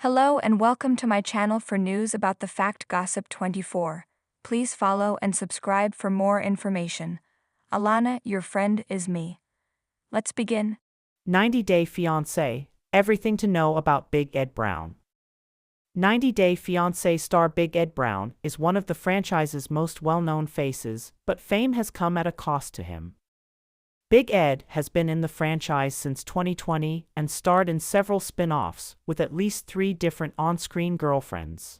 Hello and welcome to my channel for news about the Fact Gossip 24. Please follow and subscribe for more information. Alana, your friend, is me. Let's begin. 90 Day Fiancé, everything to know about Big Ed Brown. 90 Day Fiancé star Big Ed Brown is one of the franchise's most well-known faces, but fame has come at a cost to him. Big Ed has been in the franchise since 2020 and starred in several spin-offs, with at least 3 different on-screen girlfriends.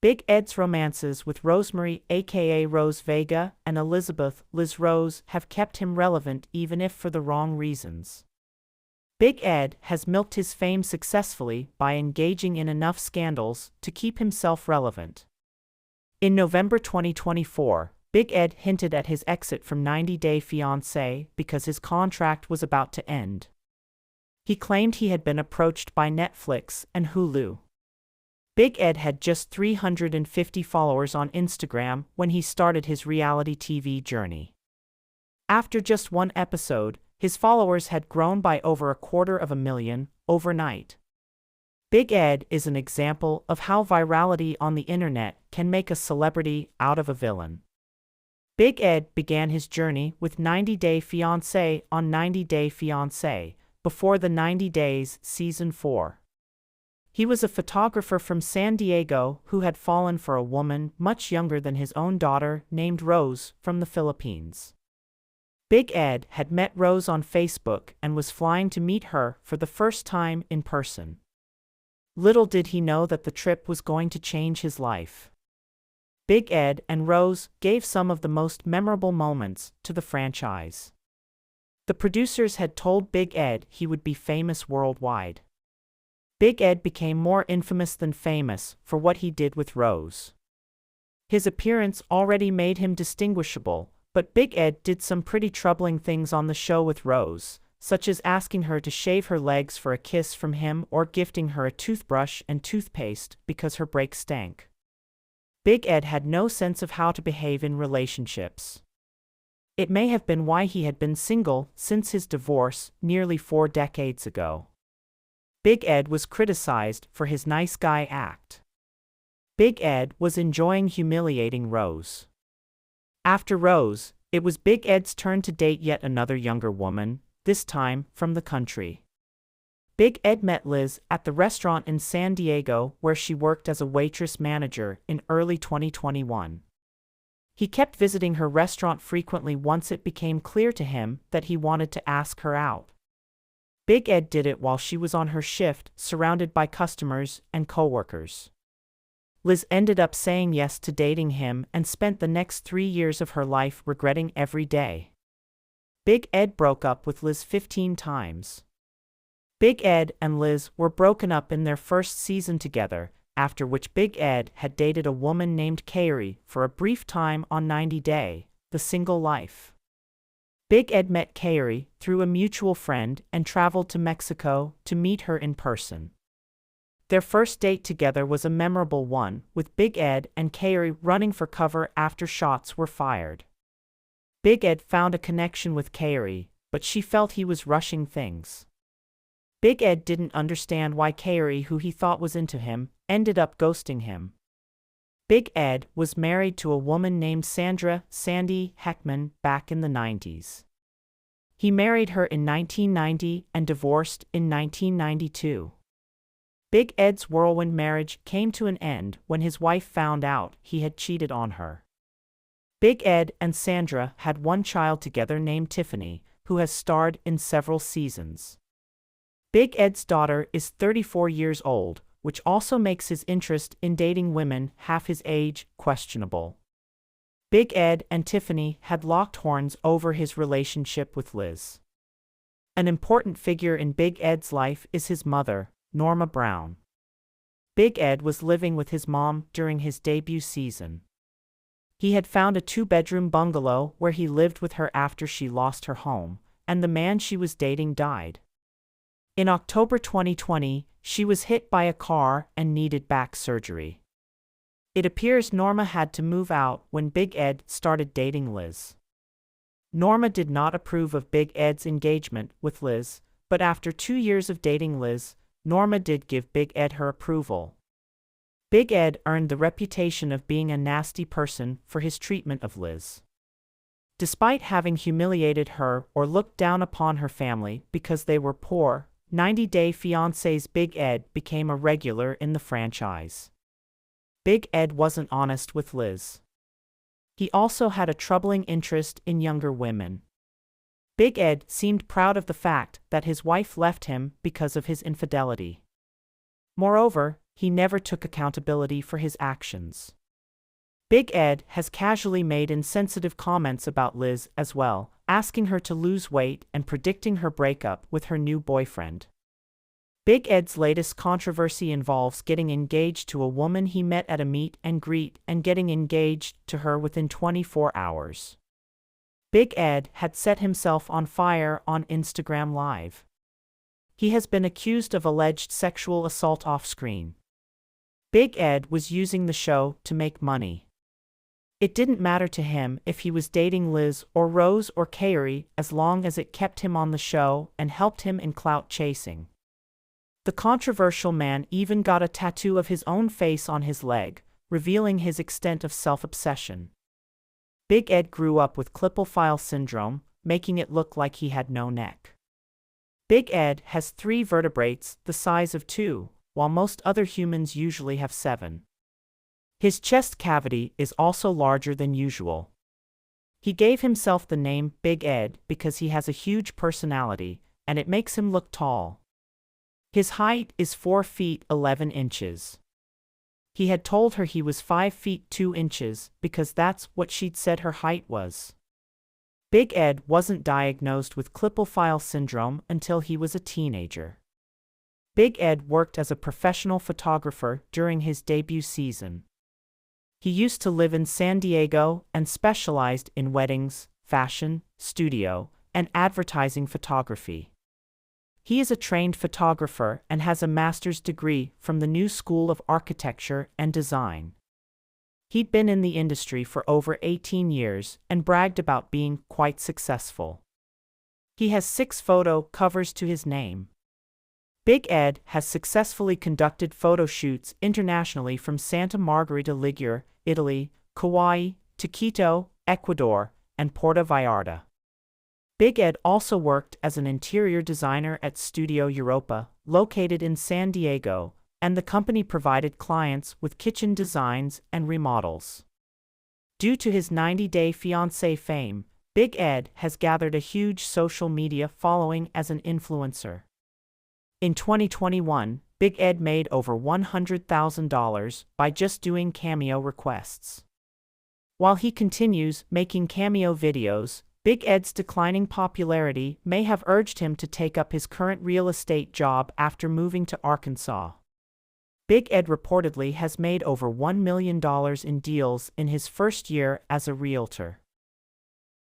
Big Ed's romances with Rosemary aka Rose Vega and Elizabeth Liz Rose have kept him relevant even if for the wrong reasons. Big Ed has milked his fame successfully by engaging in enough scandals to keep himself relevant. In November 2024, Big Ed hinted at his exit from 90 Day Fiancé because his contract was about to end. He claimed he had been approached by Netflix and Hulu. Big Ed had just 350 followers on Instagram when he started his reality TV journey. After just one episode, his followers had grown by over 250,000 overnight. Big Ed is an example of how virality on the internet can make a celebrity out of a villain. Big Ed began his journey with 90 Day Fiancé on 90 Day Fiancé, before the 90 Days Season 4. He was a photographer from San Diego who had fallen for a woman much younger than his own daughter named Rose from the Philippines. Big Ed had met Rose on Facebook and was flying to meet her for the first time in person. Little did he know that the trip was going to change his life. Big Ed and Rose gave some of the most memorable moments to the franchise. The producers had told Big Ed he would be famous worldwide. Big Ed became more infamous than famous for what he did with Rose. His appearance already made him distinguishable, but Big Ed did some pretty troubling things on the show with Rose, such as asking her to shave her legs for a kiss from him or gifting her a toothbrush and toothpaste because her break stank. Big Ed had no sense of how to behave in relationships. It may have been why he had been single since his divorce nearly 4 decades ago. Big Ed was criticized for his nice guy act. Big Ed was enjoying humiliating Rose. After Rose, it was Big Ed's turn to date yet another younger woman, this time from the country. Big Ed met Liz at the restaurant in San Diego where she worked as a waitress manager in early 2021. He kept visiting her restaurant frequently once it became clear to him that he wanted to ask her out. Big Ed did it while she was on her shift, surrounded by customers and coworkers. Liz ended up saying yes to dating him and spent the next 3 years of her life regretting every day. Big Ed broke up with Liz 15 times. Big Ed and Liz were broken up in their first season together, after which Big Ed had dated a woman named Carrie for a brief time on 90 Day, The Single Life. Big Ed met Carrie through a mutual friend and traveled to Mexico to meet her in person. Their first date together was a memorable one, with Big Ed and Carrie running for cover after shots were fired. Big Ed found a connection with Carrie, but she felt he was rushing things. Big Ed didn't understand why Carrie, who he thought was into him, ended up ghosting him. Big Ed was married to a woman named Sandy Heckman back in the 90s. He married her in 1990 and divorced in 1992. Big Ed's whirlwind marriage came to an end when his wife found out he had cheated on her. Big Ed and Sandra had one child together named Tiffany, who has starred in several seasons. Big Ed's daughter is 34 years old, which also makes his interest in dating women half his age questionable. Big Ed and Tiffany had locked horns over his relationship with Liz. An important figure in Big Ed's life is his mother, Norma Brown. Big Ed was living with his mom during his debut season. He had found a 2-bedroom bungalow where he lived with her after she lost her home, and the man she was dating died. In October 2020, she was hit by a car and needed back surgery. It appears Norma had to move out when Big Ed started dating Liz. Norma did not approve of Big Ed's engagement with Liz, but after 2 years of dating Liz, Norma did give Big Ed her approval. Big Ed earned the reputation of being a nasty person for his treatment of Liz. Despite having humiliated her or looked down upon her family because they were poor, 90 Day Fiancé's Big Ed became a regular in the franchise. Big Ed wasn't honest with Liz. He also had a troubling interest in younger women. Big Ed seemed proud of the fact that his wife left him because of his infidelity. Moreover, he never took accountability for his actions. Big Ed has casually made insensitive comments about Liz as well, asking her to lose weight and predicting her breakup with her new boyfriend. Big Ed's latest controversy involves getting engaged to a woman he met at a meet and greet and getting engaged to her within 24 hours. Big Ed had set himself on fire on Instagram Live. He has been accused of alleged sexual assault off-screen. Big Ed was using the show to make money. It didn't matter to him if he was dating Liz or Rose or Kairi as long as it kept him on the show and helped him in clout chasing. The controversial man even got a tattoo of his own face on his leg, revealing his extent of self-obsession. Big Ed grew up with Klippel-Feil syndrome, making it look like he had no neck. Big Ed has 3 vertebrates the size of 2, while most other humans usually have 7. His chest cavity is also larger than usual. He gave himself the name Big Ed because he has a huge personality, and it makes him look tall. His height is 4 feet 11 inches. He had told her he was 5 feet 2 inches because that's what she'd said her height was. Big Ed wasn't diagnosed with Klippel-Feil syndrome until he was a teenager. Big Ed worked as a professional photographer during his debut season. He used to live in San Diego and specialized in weddings, fashion, studio, and advertising photography. He is a trained photographer and has a master's degree from the New School of Architecture and Design. He'd been in the industry for over 18 years and bragged about being quite successful. He has 6 photo covers to his name. Big Ed has successfully conducted photo shoots internationally from Santa Margherita Ligure, Italy, Kauai, to Quito, Ecuador, and Puerto Vallarta. Big Ed also worked as an interior designer at Studio Europa, located in San Diego, and the company provided clients with kitchen designs and remodels. Due to his 90 Day Fiancé fame, Big Ed has gathered a huge social media following as an influencer. In 2021, Big Ed made over $100,000 by just doing cameo requests. While he continues making cameo videos, Big Ed's declining popularity may have urged him to take up his current real estate job after moving to Arkansas. Big Ed reportedly has made over $1 million in deals in his first year as a realtor.